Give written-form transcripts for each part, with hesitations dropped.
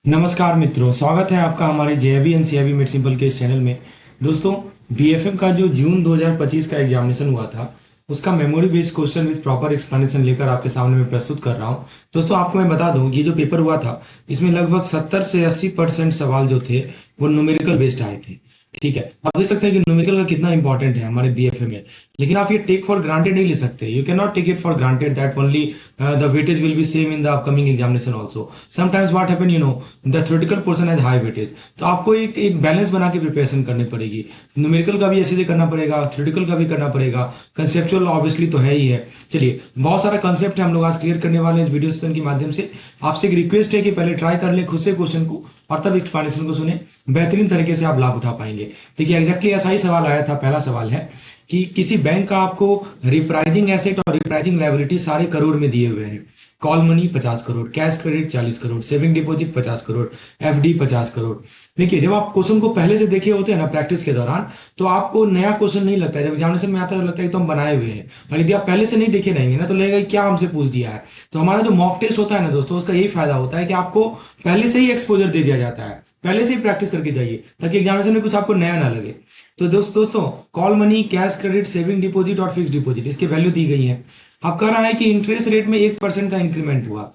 नमस्कार मित्रों, स्वागत है आपका हमारे जेबी एंड सीआईबी मेड सिंपल के इस चैनल में। दोस्तों, बीएफएम का जो जून 2025 का एग्जामिनेशन हुआ था, उसका memory based question with proper explanation लेकर आपके सामने मैं प्रस्तुत कर रहा हूं। दोस्तों, आपको मैं बता दूं, ये जो पेपर हुआ था, इसमें लगभग 70 से 80% सवाल जो थे वो न्यूमेरिकल बेस्ड आए थे। ठीक है, आप देख सकते हैं कि न्यूमेरिकल का कितना इंपॉर्टेंट है हमारे बीएफएम में। लेकिन आप ये टेक फॉर ग्रांटेड नहीं ले सकते। You can not take it for granted that only the weightage will be same in the upcoming examination also. Sometimes what happen, you know, the theoretical portion has high weightage. तो आपको एक एक balance बना के preparation करनी पड़ेगी। Numerical का भी ऐसे से करना पड़ेगा, थ्योरेटिकल का भी करना पड़ेगा, कंसेप्चुअल ऑब्वियसली तो है ही है। चलिए, बहुत सारा कंसेप्ट है, हम लोग आज क्लियर करने वाले हैं इस वीडियो सेशन के माध्यम से। आपसे एक रिक्वेस्ट है कि पहले ट्राई कर ले खुद से क्वेश्चन को और तब एक्सप्लेनेशन को सुने। बेहतरीन तरीके से आप लाभ उठा पाएंगे। देखिए, एग्जैक्टली ऐसा ही सवाल आया था। पहला सवाल है कि किसी बैंक का आपको रिप्राइजिंग एसेट और रिप्राइजिंग लायबिलिटी सारे करोड़ में दिए हुए हैं। Call money 50 crore, cash credit 40 crore, saving deposit 50 crore, FD 50 crore. देखिए, जब आप क्वेश्चन को पहले से देखे होते हैं ना प्रैक्टिस के दौरान, तो आपको नया क्वेश्चन नहीं लगता है। जब एग्जामिनेशन में आता है तो लगता है तो हम बनाए हुए हैं। और यदि आप पहले से नहीं देखे रहेंगे ना, तो लगेगा क्या हमसे पूछ दिया है। तो हमारा जो मॉक टेस्ट होता है ना दोस्तों, उसका यही फायदा होता है कि आपको पहले से ही एक्सपोजर दे दिया जाता है। पहले से ही प्रैक्टिस करके जाइए ताकि एग्जामिनेशन में कुछ आपको नया ना लगे। तो दोस्तों, call money, cash credit, saving deposit और फिक्स डिपॉजिट, इसके वैल्यू दी गई है। अब कह रहा है कि इंटरेस्ट रेट में 1% का इंक्रीमेंट हुआ,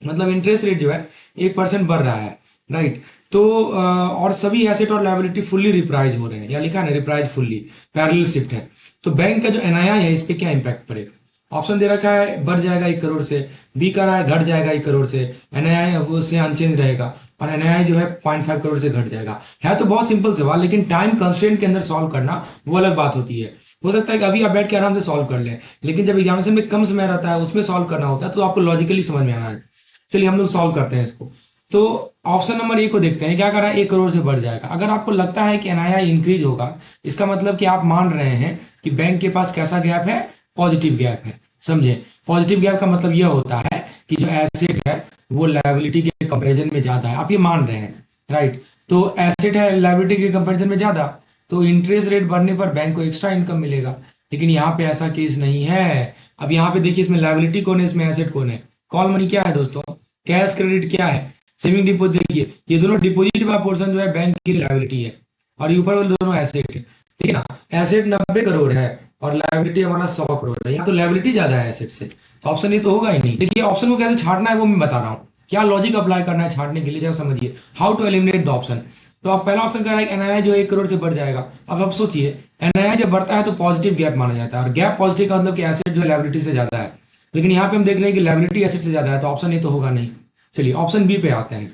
मतलब इंटरेस्ट रेट जो है 1% बढ़ रहा है, राइट। तो और सभी एसेट और लायबिलिटी फुल्ली रिप्राइज हो रहे हैं, या लिखा है ना रिप्राइज फुल्ली, पैरेलल शिफ्ट है। तो बैंक का जो एनआईआई है, इस पे क्या इंपैक्ट पड़ेगा। ऑप्शन दे रखा है बढ़ जाएगा 1 करोड़ से, बी कर रहा है घट जाएगा 1 करोड़ से, एनआईआई वो से अनचेंज रहेगा, और एनआईआई जो है 0.5 करोड़ से घट जाएगा। है तो बहुत सिंपल सवाल, लेकिन टाइम कंस्ट्रेंट के अंदर सॉल्व करना वो अलग बात होती है। हो सकता है कि अभी आप बैठ के आराम से सॉल्व कर लें, लेकिन जब एग्जामिनेशन में कम समय रहता है, उसमें सॉल्व करना होता है, तो आपको लॉजिकली समझ में आना है। चलिए, हम लोग सॉल्व करते हैं इसको। तो ऑप्शन नंबर ए को देखते हैं, क्या कर रहा है 1 करोड़ से बढ़ जाएगा। अगर आपको लगता है कि एनआईआई इंक्रीज होगा, इसका मतलब कि आप मान रहे हैं कि बैंक के पास कैसा गैप है, पॉजिटिव गैप है। समझे, पॉजिटिव गैप का मतलब यह होता है कि जो एसेट है वो लायबिलिटी के कंपैरिजन में ज्यादा है। आप ये मान रहे हैं, राइट। तो एसेट है लायबिलिटी के कंपैरिजन में ज्यादा, तो इंटरेस्ट रेट बढ़ने पर बैंक को एक्स्ट्रा इनकम मिलेगा। लेकिन यहाँ पे ऐसा केस नहीं है। अब यहाँ पे देखिए, इसमें लायबिलिटी कौन है, इसमें एसेट कौन है। कॉल मनी क्या है दोस्तों, कैश क्रेडिट क्या है, सेविंग डिपॉजिट। देखिए, ये दोनों डिपॉजिट वाला पोर्शन जो है बैंक की लायबिलिटी है, और ये ऊपर वाले दोनों एसेट है। ठीक है ना। एसेट 90 करोड़ है और लायबिलिटी हमारा 100 करोड़ है। यहाँ तो लायबिलिटी ज्यादा है एसेट से, तो ऑप्शन ये तो होगा ही नहीं। देखिए, ऑप्शन को कैसे छांटना है वो मैं बता रहा हूँ। क्या लॉजिक अप्लाई करना है छांटने के लिए, जरा समझिए। How to eliminate the option. तो आप पहला ऑप्शन कह रहा है एनआईआई जो 1 करोड़ से बढ़ जाएगा। अब आप सोचिए, एनआईआई जब बढ़ता है तो पॉजिटिव गैप माना जाता है, और गैप पॉजिटिव का मतलब कि एसेट जो है लायबिलिटी से ज्यादा है। लेकिन यहाँ पे हम देख रहे हैं कि लायबिलिटी एसेट से ज्यादा है, तो ऑप्शन ये तो होगा नहीं। चलिए, ऑप्शन बी पे आते हैं।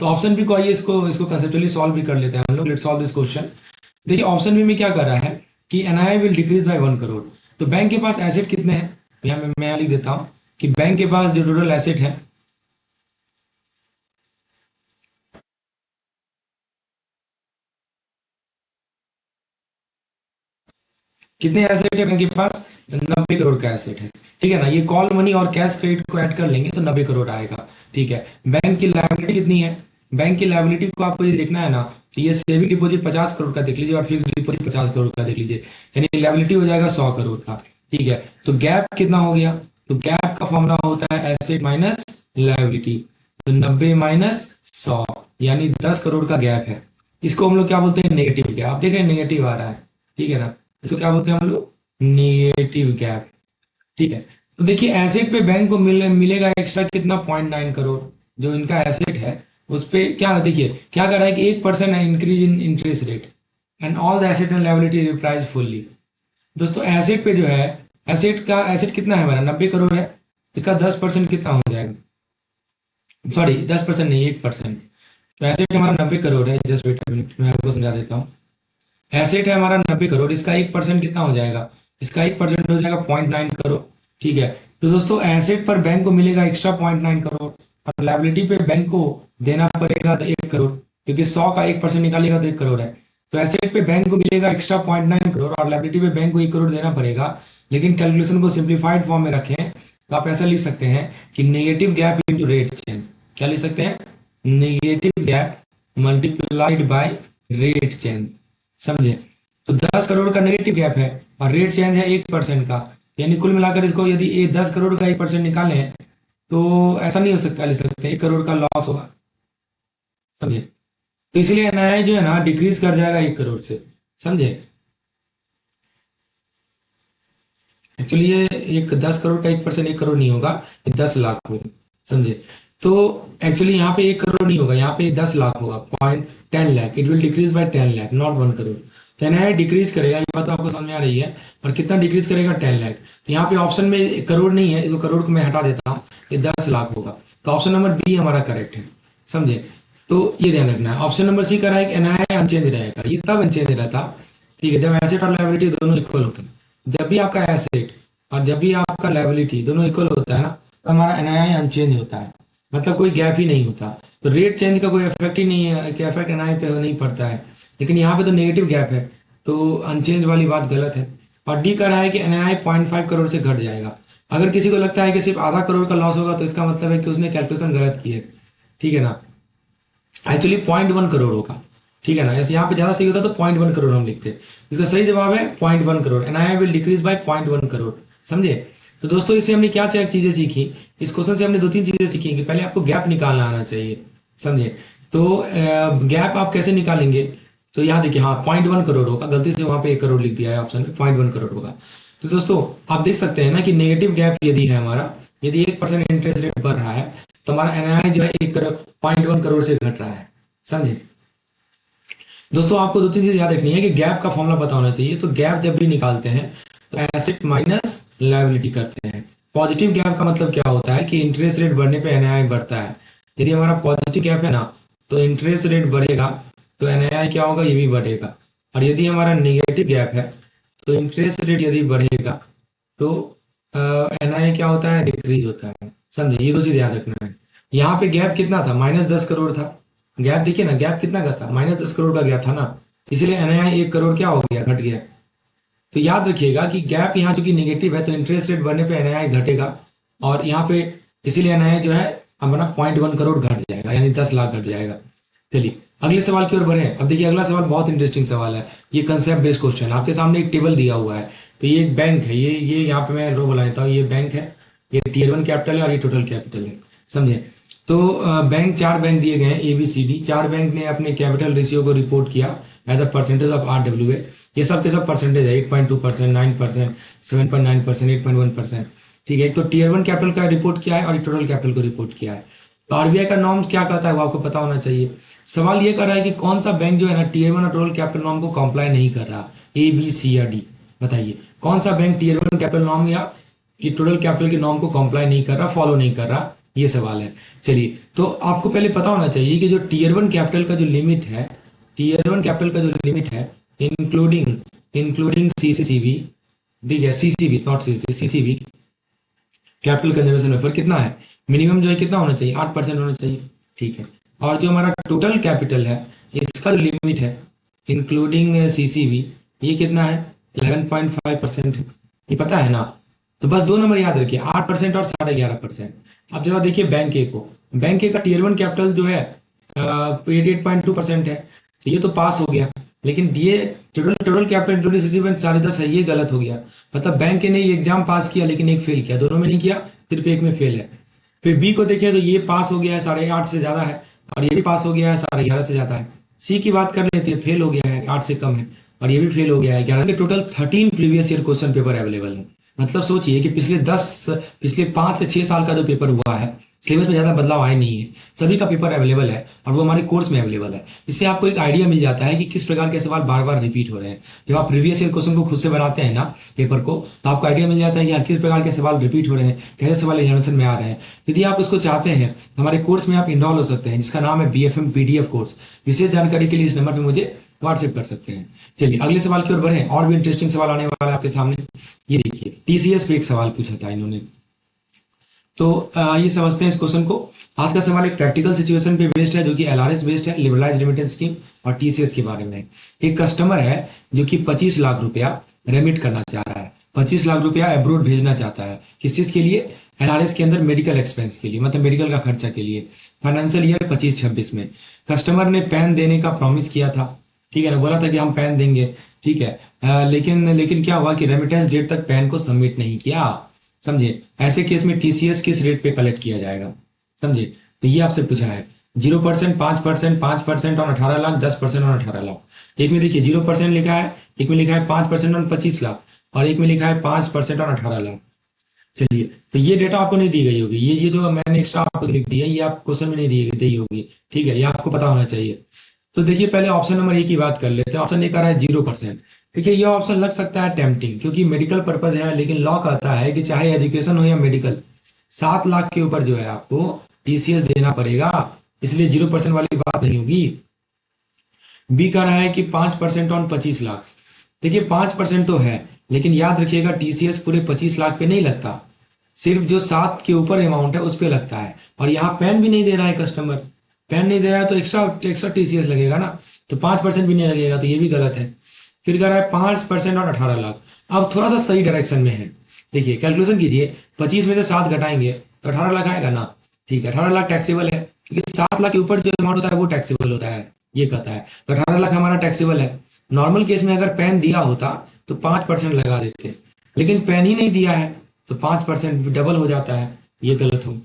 तो ऑप्शन बी को आइए इसको इसको कंसेप्चुअली सॉल्व भी कर लेते हैं हम लोग। Let's solve this question. देखिए, ऑप्शन बी में क्या कर रहा है कि NII will decrease by 1 crore. तो बैंक के पास एसेट कितने हैं, यहाँ मैं लिख देता हूं कि बैंक के पास जो टोटल एसेट है, कितने एसेट है बैंक के पास, 90 करोड़ का एसेट है। ठीक है ना। ये कॉल मनी और कैश क्रेडिट को ऐड कर लेंगे तो 90 करोड़ आएगा। ठीक है। बैंक की लायबिलिटी कितनी है, बैंक की लायबिलिटी को आपको ये देखना है ना, तो ये सेविंग डिपॉजिट 50 करोड़ का देख लीजिए और फिक्स डिपॉजिट 50 करोड़ का देख लीजिए, यानी लायबिलिटी हो जाएगा 100 करोड़ का। ठीक है। तो गैप कितना हो गया, तो गैप का फॉर्मूला होता है एसेट माइनस लायबिलिटी। तो 90 माइनस 100 यानी 10 करोड़ का गैप है। इसको हम लोग क्या बोलते हैं, नेगेटिव गैप। आप देख रहे हैं नेगेटिव आ रहा है। ठीक है ना। इसको क्या बोलते हैं हम लोग, निगेटिव गैप। ठीक है। तो देखिए, एसेट पे बैंक को मिलेगा एक्स्ट्रा कितना, 0.9 करोड़। जो इनका एसेट है उस पे क्या, देखिए क्या कर रहा है कि 1% increase in interest rate and all the asset and liability reprise fully. दोस्तों, एसेट पे जो है, एसेट कितना है हमारा, 90 करोड़ है। इसका 10% कितना हो जाएगा, सॉरी 10% नहीं, 1%। तो एसेट हमारा 90 करोड़ है। जस्ट वेट अ मिनट, मैं आपको समझा देता हूँ। एसेट है हमारा 90 करोड़, इसका 1% कितना हो जाएगा, इसका 1% हो जाएगा 0.9 करोड़। ठीक है। तो दोस्तों, एसेट पर बैंक को मिलेगा एक्स्ट्रा 0.9 करोड़, और लायबिलिटी पे बैंक को देना पड़ेगा 1 करोड़, क्योंकि 100 का 1% निकालेगा तो 1 करोड़ है। तो एसेट पे बैंक को मिलेगा एक्स्ट्रा 0.9 करोड़ और लायबिलिटी पे बैंक को 1 करोड़ देना पड़ेगा। लेकिन कैलकुलेशन को सिंप्लीफाइड फॉर्म में रखें तो आप ऐसा लिख सकते हैं कि negative gap into rate change. क्या लिख सकते हैं, negative gap multiplied by rate change. समझे। तो 10 करोड़ का नेगेटिव गैप है और रेट चेंज है 1% का, यानी कुल मिलाकर इसको यदि 10 करोड़ का 1% निकालें तो ऐसा नहीं हो सकता, लिख सकते 1 करोड़ का लॉस होगा। समझे। तो इसलिए एनआईआई जो है ना डिक्रीज कर जाएगा 1 करोड़ से, समझे। एक्चुअली ये एक 10 करोड़ का 1%, 1 करोड़ नहीं होगा, ये 10 लाख होगा, समझे। तो एक्चुअली यहाँ पे 1 करोड़ नहीं होगा, यहाँ पे 10 लाख होगा, 10 lakh. It will decrease by 10 lakh, not 1 crore. तो एनआईआई डिक्रीज करेगा, ये बात आपको समझ में आ रही है। और कितना डिक्रीज करेगा? 10 लाख। तो यहाँ पे ऑप्शन में 1 करोड़ नहीं है, इसको करोड़ को मैं हटा देता हूँ, ये 10 लाख होगा। तो ऑप्शन नंबर बी हमारा करेक्ट है, समझे। तो ये ध्यान रखना है। ऑप्शन नंबर सी करा है कि एनआईआई अनचेंज रहेगा। ये तब अनचेंज रहता, ठीक है, जब एसेट और लायबिलिटी दोनों इक्वल होते हैं। जब भी आपका एसेट और जब भी आपका लायबिलिटी दोनों इक्वल होता है ना, तो हमारा एनआईआई अनचेंज होता है, मतलब कोई गैप ही नहीं होता। तो रेट चेंज का कोई इफेक्ट ही नहीं है, कि इफेक्ट एनआईआई पे नहीं पड़ता है। लेकिन यहाँ पे तो नेगेटिव गैप है, तो अनचेंज वाली बात गलत है। और डी का रहा है कि एनआईआई 0.5 करोड़ से घट जाएगा। अगर किसी को लगता है कि सिर्फ आधा करोड़ का लॉस होगा, तो इसका मतलब है कि उसने कैलकुलेशन गलत की है, ठीक है ना। एक्चुअली 0.1 करोड़ होगा, ठीक है ना। ऐसे यहाँ पे ज्यादा सही होता तो 0.1 करोड़ हम लिखते। इसका सही जवाब है 0.1 crore. NII will decrease by 0.1 crore, समझे। तो दोस्तों इससे हमने क्या क्या चीजें सीखी? इस क्वेश्चन से हमने 2-3 चीजें सीखी कि पहले आपको गैप निकालना आना चाहिए, समझे। तो गैप आप कैसे निकालेंगे? तो यहाँ देखिए, हाँ 0.1 करोड़ होगा, गलती से वहां पे 1 करोड़ लिख दिया है ऑप्शन में, 0.1 करोड़ होगा। तो दोस्तों आप देख सकते हैं ना कि नेगेटिव गैप यदि है हमारा, यदि 1% इंटरेस्ट रेट बढ़ रहा है, तो हमारा एनआईआई जो है 1.1 करोड़ से घट रहा है, समझे। दोस्तों आपको 2-3 चीज याद रखनी है कि गैप का फॉर्मूला पता होना चाहिए। तो गैप जब भी निकालते हैं तो एसेट माइनस लायबिलिटी करते हैं। पॉजिटिव गैप का मतलब क्या होता है कि इंटरेस्ट रेट बढ़ने पे एनआईआई बढ़ता है। यदि हमारा पॉजिटिव गैप है ना, तो इंटरेस्ट रेट बढ़ेगा तो एनआईआई क्या होगा? ये भी बढ़ेगा। और यदि हमारा नेगेटिव गैप है, तो इंटरेस्ट रेट यदि बढ़ेगा तो एनआईआई क्या होता है? डिक्रीज होता है, समझे। ये 2 चीज याद रखना है। यहाँ पे गैप कितना था? -10 करोड़ था। गैप देखिए ना, गैप कितना का था? -10 करोड़ का गैप था ना, इसलिए एनआईआई 1 करोड़ क्या हो गया? घट गया। तो याद रखिएगा कि गैप यहाँ चूंकि निगेटिव है, तो इंटरेस्ट रेट बढ़ने पे एनआईआई घटेगा। और यहाँ पे इसीलिए एनआईआई जो है हमारा 0.1 करोड़ घट जाएगा, यानी 10 लाख घट जाएगा। चलिए अगले सवाल की ओर बढ़े। अब देखिए अगला सवाल बहुत इंटरेस्टिंग सवाल है। ये कंसेप्ट बेस्ड क्वेश्चन है। आपके सामने एक टेबल दिया हुआ है। तो ये एक बैंक है, ये यहाँ पे मैं रो बना लेता हूँ। ये बैंक है, ये टियर 1 कैपिटल है और ये टोटल कैपिटल है, समझे। तो बैंक 4 बैंक दिए गए हैं, A B C D. 4 bank ने अपने कैपिटल रेशियो को रिपोर्ट किया as a percentage of RWA. ये सब के सब परसेंटेज है, 8.2%, 9%, 7.9%, 8.1%, ठीक है। एक तो टियर 1 कैपिटल का रिपोर्ट किया है और टोटल कैपिटल को रिपोर्ट किया है। तो आरबीआई का नॉर्म क्या कहता है वो आपको पता होना चाहिए। सवाल ये कर रहा है कि कौन सा बैंक जो है ना टियर 1 और टोटल कैपिटल नॉर्म को कंप्लाई नहीं कर रहा, ए बी सी या डी। बताइए कौन सा बैंक टियर 1 कैपिटल नॉर्म या कि टोटल कैपिटल के नॉर्म को कंप्लाई नहीं कर रहा, फॉलो नहीं कर रहा, ये सवाल है। चलिए तो आपको पहले पता होना चाहिए कि जो टियर 1 कैपिटल का जो लिमिट है, टियर 1 कैपिटल का जो लिमिट है, इंक्लूडिंग इंक्लूडिंग सीसीबी, ठीक है, CCB not CCB, capital conservation paper कितना है? मिनिमम जो है कितना होना चाहिए? 8% होना चाहिए, ठीक है। और जो हमारा टोटल कैपिटल है, इसका जो लिमिट है इंक्लूडिंग सीसीबी, ये कितना है? 11.5% है, ये पता है ना। तो बस 2 नंबर याद रखिए, 8% और 11.5%। अब जरा देखिए बैंक ए को। बैंक ए का टियर 1 कैपिटल जो है 88.2% है, तो ये तो पास हो गया। लेकिन ये total total capital including CCB 10.5 है, ये गलत हो गया। मतलब बैंक ने ये एग्जाम पास किया लेकिन एक फेल किया, दोनों में नहीं किया, सिर्फ एक में फेल है। फिर बी को देखिए तो ये पास हो गया है, 8.5 से ज्यादा है, और ये भी पास हो गया है, 11.5 से ज्यादा है। सी की बात कर लेते हैं, फेल हो गया है, 8 से कम है, और ये भी फेल हो गया है। 11 के total 13 previous year question paper available है। मतलब सोचिए कि पिछले 5 से 6 साल का जो पेपर हुआ है, सिलेबस में ज्यादा बदलाव आए नहीं है, सभी का पेपर अवेलेबल है और वो हमारे कोर्स में अवेलेबल है। इससे आपको एक आइडिया मिल जाता है कि किस प्रकार के सवाल बार बार रिपीट हो रहे हैं। जब आप प्रीवियस ईयर क्वेश्चन को खुद से बनाते हैं ना पेपर को, तो आपको आइडिया मिल जाता है कि हाँ, किस प्रकार के सवाल रिपीट हो रहे हैं, कैसे सवाल एग्जामिनेशन में आ रहे हैं। यदि आप इसको चाहते हैं हमारे कोर्स में आप इनरोल हो सकते हैं, जिसका नाम है BFM PDF कोर्स। विशेष जानकारी के लिए इस नंबर पर मुझे व्हाट्सएप कर सकते हैं। चलिए अगले सवाल की ओर बढ़े, और भी इंटरेस्टिंग सवाल आने वाला है आपके सामने। ये देखिए टीसीएस पे एक सवाल पूछा था इन्होंने, तो ये समझते हैं इस क्वेश्चन को। आज का सवाल एक प्रैक्टिकल सिचुएशन पे बेस्ड है, जो कि एलआरएस बेस्ड है, लिबरलाइज रेमिटेंस स्कीम, और टीसीएस के बारे में। एक कस्टमर है जो कि 25 लाख रुपया रेमिट करना चाह रहा है, 25 लाख रुपया अब्रोड भेजना चाहता है। किस चीज के लिए? एलआरएस के अंदर मेडिकल एक्सपेंस के लिए, मतलब मेडिकल का खर्चा के लिए। फाइनेंशियल ईयर 25-26 में कस्टमर ने पैन देने का प्रॉमिस किया था, ठीक है ना, बोला था कि हम पैन देंगे, ठीक है। लेकिन क्या हुआ कि रेमिटेंस डेट तक पैन को सबमिट नहीं किया, समझे। ऐसे केस में टीसीएस किस रेट पे कलेक्ट किया जाएगा, समझे। तो ये आपसे पूछा है। 0%, 5%, 5% ऑन 18 लाख, 10% ऑन 18 लाख। एक में देखिए 0% लिखा है, एक में लिखा है 5% ऑन 25 लाख, और एक में लिखा है 5% ऑन 18 लाख। चलिए, तो ये डेटा आपको नहीं दी गई होगी, ये जो मैंने एक्स्ट्रा आपको लिख दिया, ये आप क्वेश्चन में नहीं दी होगी। ठीक है, ये आपको पता होना चाहिए। तो देखिए, पहले ऑप्शन नंबर ए की बात कर लेते हैं। ऑप्शन ए का है 0%। देखिए, ये ऑप्शन लग सकता है टेम्पटिंग, क्योंकि मेडिकल पर्पज है, लेकिन लॉ कहता है कि चाहे एजुकेशन हो या मेडिकल, 7 लाख के ऊपर जो है आपको टीसीएस देना पड़ेगा, इसलिए 0% वाली बात नहीं होगी। बी का रहा है कि 5% ऑन 25 लाख। देखिए, 5% तो है, लेकिन याद रखिएगा टीसीएस पूरे 25 लाख पे नहीं लगता, सिर्फ जो 7 के ऊपर अमाउंट है उस पे लगता है। और यहाँ पेन भी नहीं दे रहा है कस्टमर, पेन नहीं दे रहा है तो एक्स्ट्रा टीसीएस लगेगा ना, तो 5% भी नहीं लगेगा, तो ये भी गलत है। फिर कह रहा है 5% और 18 लाख। अब थोड़ा सा सही डायरेक्शन में है। देखिए, कैलकुलेशन कीजिए, 25 में से 7 घटाएंगे तो 18 लाख आएगा ना। ठीक है, 18 लाख टैक्सेबल है, क्योंकि 7 लाख के ऊपर जो अमाउंट होता है वो टैक्सेबल होता है, ये कहता है। तो 18 लाख हमारा टैक्सेबल है। नॉर्मल केस में अगर पेन दिया होता तो 5% लगा देते, लेकिन पेन ही नहीं दिया है तो 5% डबल हो जाता है, ये गलत हो।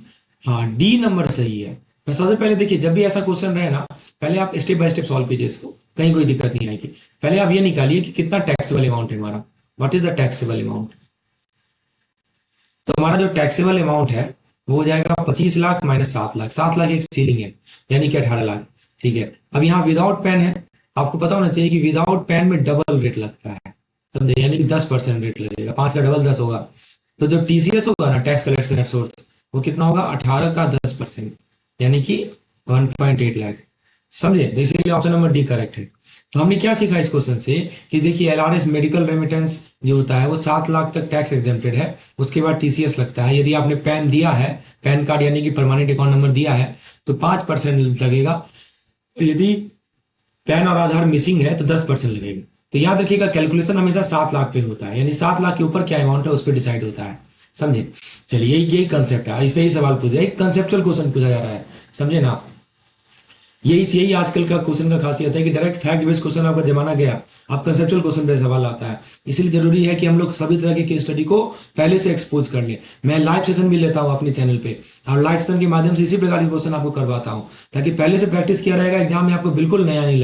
हाँ, डी नंबर सही है। तो सबसे पहले देखिए, जब भी ऐसा क्वेश्चन रहे ना, पहले आप स्टेप बाय स्टेप सॉल्व कीजिए इसको, कहीं कोई दिक्कत नहीं आएगी। पहले आप ये निकालिए कि कितना टैक्सेबल अमाउंट है हमारा, what is the taxable amount. तो हमारा जो टैक्सेबल अमाउंट है वो हो जाएगा 25 लाख माइनस 7 लाख। 7 लाख एक सीलिंग है, यानी कि 18 लाख। ठीक है, अब यहाँ विदाउट पेन है, आपको पता होना चाहिए कि विदाउट पेन में डबल रेट लगता है, समझे, यानी कि 10% रेट लगेगा, 5 का डबल 10 होगा। तो जो टीसीएस होगा ना, टैक्स कलेक्शन एट सोर्स, वो कितना होगा, 18 का 10%, यानी कि 1.8 लाख। समझे, तो इसीलिए ऑप्शन नंबर डी करेक्ट है। तो हमने क्या सीखा इस क्वेश्चन से कि देखिए, एलआरएस मेडिकल रेमिटेंस जो होता है वो 7 लाख तक टैक्स एग्जेम्प्टेड है, उसके बाद टीसीएस लगता है। यदि आपने पैन दिया है, पैन कार्ड यानी कि परमानेंट अकाउंट नंबर दिया है, तो 5% लगेगा। यदि पैन और आधार मिसिंग है तो 10% लगेगा। तो याद रखिएगा, कैलकुलेशन हमेशा 7 लाख पे होता है, यानी 7 लाख के ऊपर क्या अमाउंट है उस पर डिसाइड होता है। समझे, चलिए, यही कंसेप्ट है, इस पे ही सवाल पूछा, एक कंसेप्चुअल क्वेश्चन पूछा जा रहा है, समझे ना। यही आजकल का क्वेश्चन का खासियत है कि डायरेक्ट फैक्ट बेस्ड क्वेश्चन आपका जमाना गया, अब कंसेप्चुअल क्वेश्चन पे सवाल आता है। इसलिए जरूरी है कि हम लोग सभी तरह के केस स्टडी को पहले से एक्सपोज कर लें। मैं लाइव सेशन भी लेता हूं अपने चैनल पे, और लाइव सेशन के माध्यम से इसी प्रकार के क्वेश्चन आपको करवाता हूं, ताकि पहले से प्रैक्टिस किया रहेगा, एग्जाम में आपको बिल्कुल नया नहीं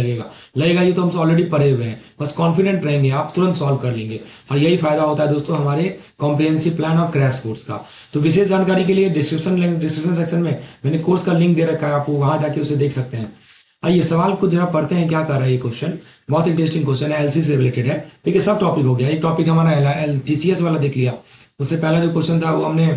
लगेगा ये तो हम ऑलरेडी पढ़े हुए हैं, बस कॉन्फिडेंट रहेंगे, आप तुरंत सॉल्व कर लेंगे। और यही फायदा होता है दोस्तों हमारे कॉम्प्रिहेंसिव प्लान और क्रैश कोर्स का। तो विशेष जानकारी के लिए डिस्क्रिप्शन सेक्शन में मैंने कोर्स का लिंक दे रखा है, आप वहां जाके उसे देख सकते हैं। आइए सवाल को जरा पढ़ते हैं, क्या कर रहा है ये क्वेश्चन। बहुत इंटरेस्टिंग क्वेश्चन है, एलसी से रिलेटेड है। देखिए, सब टॉपिक हो गया, एक टॉपिक हमारा टीसीएस वाला देख लिया। उससे पहला जो क्वेश्चन था वो हमने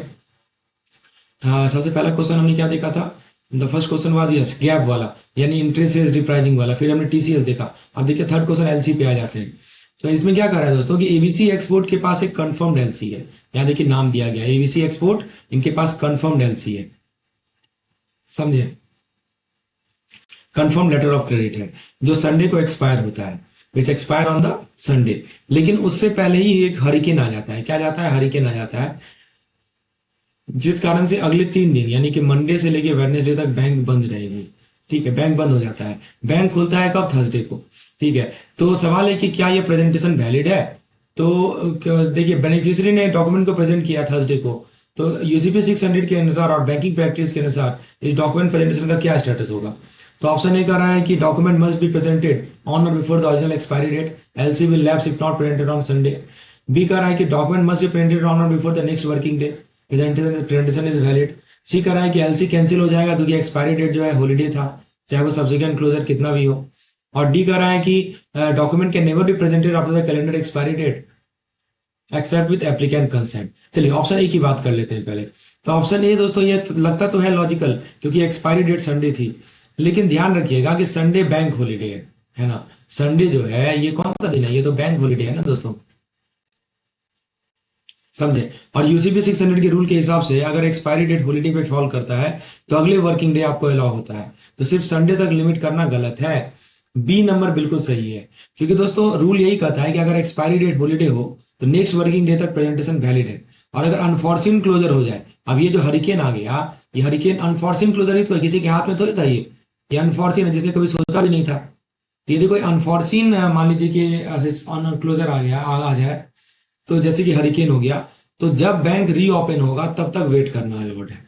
सबसे पहला क्वेश्चन हमने क्या देखा था, the first question was yes gap वाला, यानी इंटरेस्ट रेट रिप्राइसिंग वाला। फिर हमने टीसीएस देखा। अब देखिए थर्ड क्वेश्चन एलसी पे आ जाते हैं। तो इसमें क्या कर रहा है दोस्तों कि एबीसी एक्सपोर्ट के पास एक कंफर्म्ड एलसी है, यहाँ देखिए नाम दिया गया एबीसी एक्सपोर्ट, इनके पास कंफर्म्ड एलसी है, समझे, कंफर्म लेटर ऑफ क्रेडिट है, जो संडे को एक्सपायर होता है, विच एक्सपायर ऑन द संडे। लेकिन उससे पहले ही एक हरिकेन आ जाता है, क्या जाता है, हरिकेन आ जाता है, जिस कारण से अगले 3 दिन यानी कि मंडे से लेके वेडनेसडे तक बैंक बंद रहेगी। ठीक है, बैंक बंद हो जाता है। बैंक खुलता है कब, थर्सडे को। ठीक है, तो सवाल है कि क्या ये प्रेजेंटेशन वैलिड है। तो देखिए, बेनिफिशियरी ने डॉक्यूमेंट को प्रेजेंट किया थर्सडे को, तो यूसीपी 600 के अनुसार और बैंकिंग प्रैक्टिस के अनुसार इस डॉक्यूमेंट प्रेजेंटेशन का क्या स्टेटस होगा। तो ऑप्शन ए कह रहा है कि document must be presented on और before the original expiry date, LC will lapse if not presented on Sunday. B कह रहा है कि document must be presented on और before the next working day, presentation is valid. C कह रहा है कि एलसी कैंसिल हो जाएगा क्योंकि एक्सपायरी डेट जो है हॉलीडे था, चाहे वो सब्सिक्वेंट क्लोजर कितना भी हो। और डी कह रहा है कि document can never be presented after the calendar expiry date except with applicant consent. चलिए ऑप्शन ए की बात कर लेते हैं पहले। तो ऑप्शन ए दोस्तों ये लगता तो है लॉजिकल, क्योंकि एक्सपायरी डेट संडे थी, लेकिन ध्यान रखिएगा कि संडे बैंक हॉलीडे है ना। संडे जो है ये कौन सा दिन है, ये तो बैंक हॉलीडे है ना दोस्तों, समझे। और यूसीपी 600 के रूल के हिसाब से अगर एक्सपायरी डेट हॉलीडे पे फॉल करता है तो अगले वर्किंग डे आपको अलाउ होता है, तो सिर्फ संडे तक लिमिट करना गलत है। बी नंबर बिल्कुल सही है, क्योंकि दोस्तों रूल यही कहता है कि अगर एक्सपायरी डेट हॉलीडे हो तो नेक्स्ट वर्किंग डे तक प्रेजेंटेशन वैलिड है। और अगर अनफॉर्सिन क्लोजर हो जाए, अब ये जो हरिकेन आ गया, ये हरिकेन अनफॉर्सिन क्लोजर ही तो है, किसी के हाथ में तो ही था, ये अनफॉर्सिन है, जिसने कभी सोचा भी नहीं था। यदि कोई अनफॉर्सिन मान लीजिए कि क्लोजर आ गया आ जाए, तो जैसे कि हरिकेन हो गया, तो जब बैंक रीओपन होगा तब तक वेट करना अलाउड है।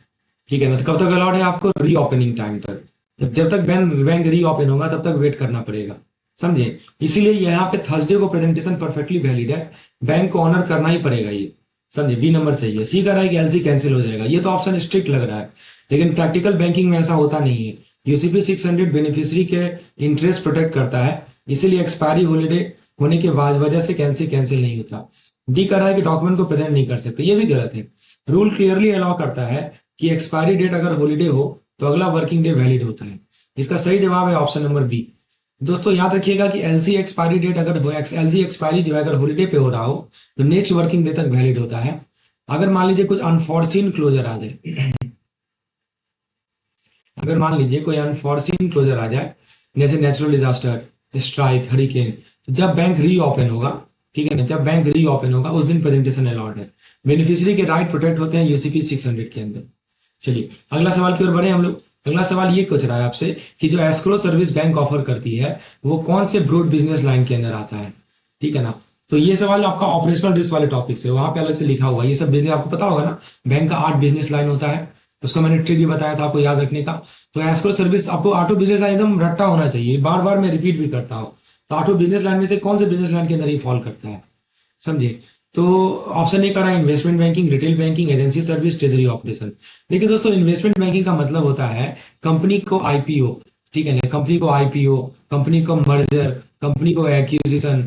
ठीक है ना, तो कब तक अलाउड है आपको, रीओपनिंग टाइम तक। तो जब तक बैंक रीओपन होगा तब तक वेट करना पड़ेगा, समझे। इसीलिए यहाँ पे थर्सडे को प्रेजेंटेशन परफेक्टली वैलिड है, बैंक को ऑनर करना ही पड़ेगा ये, समझे। बी नंबर सही है। सी कह रहा है कि एलसी कैंसिल हो जाएगा, ये तो ऑप्शन स्ट्रिक्ट लग रहा है, लेकिन प्रैक्टिकल बैंकिंग में ऐसा होता नहीं है। यूसीपी 600 बेनिफिशियरी के इंटरेस्ट प्रोटेक्ट करता है, इसीलिए एक्सपायरी हॉलीडे होने के वजह से कैंसिल नहीं होता। डी कर रहा है कि डॉक्यूमेंट को प्रेजेंट नहीं कर सकते, ये भी गलत है। रूल क्लियरली अलाउ करता है कि एक्सपायरी डेट अगर हॉलीडे हो तो अगला वर्किंग डे वैलिड होता है। इसका सही जवाब है ऑप्शन नंबर बी। दोस्तों याद रखिएगा कि एलसी एक्सपायरी डेट अगर हो, एलसी एक्सपायरी जो है अगर हॉलीडे पे हो रहा हो तो नेक्स्ट वर्किंग डे तक वैलिड होता है। अगर मान लीजिए कुछ अनफॉर्सीन क्लोजर आ जाए, अगर मान लीजिए कोई अनफॉर्सीन क्लोजर आ जाए, जैसे नेचुरल डिजास्टर, स्ट्राइक, हरिकेन, तो जब बैंक रीओपन होगा, ठीक है ना, जब बैंक रीओपन होगा उस दिन प्रेजेंटेशन अलाउड है। बेनिफिशियरी के राइट प्रोटेक्ट होते हैं यूसीपी 600 के अंदर। चलिए अगला सवाल की ओर बढ़े हम लोग। अगला सवाल ये पूछ रहा है आपसे कि जो एस्क्रो सर्विस बैंक ऑफर करती है वो कौन से ब्रॉड बिजनेस लाइन के अंदर आता है, ठीक है ना। तो ये सवाल आपका ऑपरेशनल रिस्क वाले टॉपिक से, वहां पे अलग से लिखा हुआ है। ये सब बिजनेस आपको पता होगा ना, बैंक का 8 बिजनेस लाइन होता है, उसका मैंने ट्रिक भी बताया था आपको याद रखने का। तो एस्क्रो सर्विस आपको 8 बिजनेस लाइन एकदम रट्टा होना चाहिए, बार बार मैं रिपीट भी करता हूँ। तो 8 बिजनेस लाइन में से कौन से बिजनेस लाइन के अंदर ये फॉल करता है, समझिए। तो ऑप्शन ए करा है investment banking, retail banking, agency service, treasury operation. देखिए दोस्तों, इन्वेस्टमेंट बैंकिंग का मतलब होता है कंपनी को आईपीओ, ठीक है ना, कंपनी को आईपीओ, कंपनी को मर्जर, कंपनी को एक्विजिशन,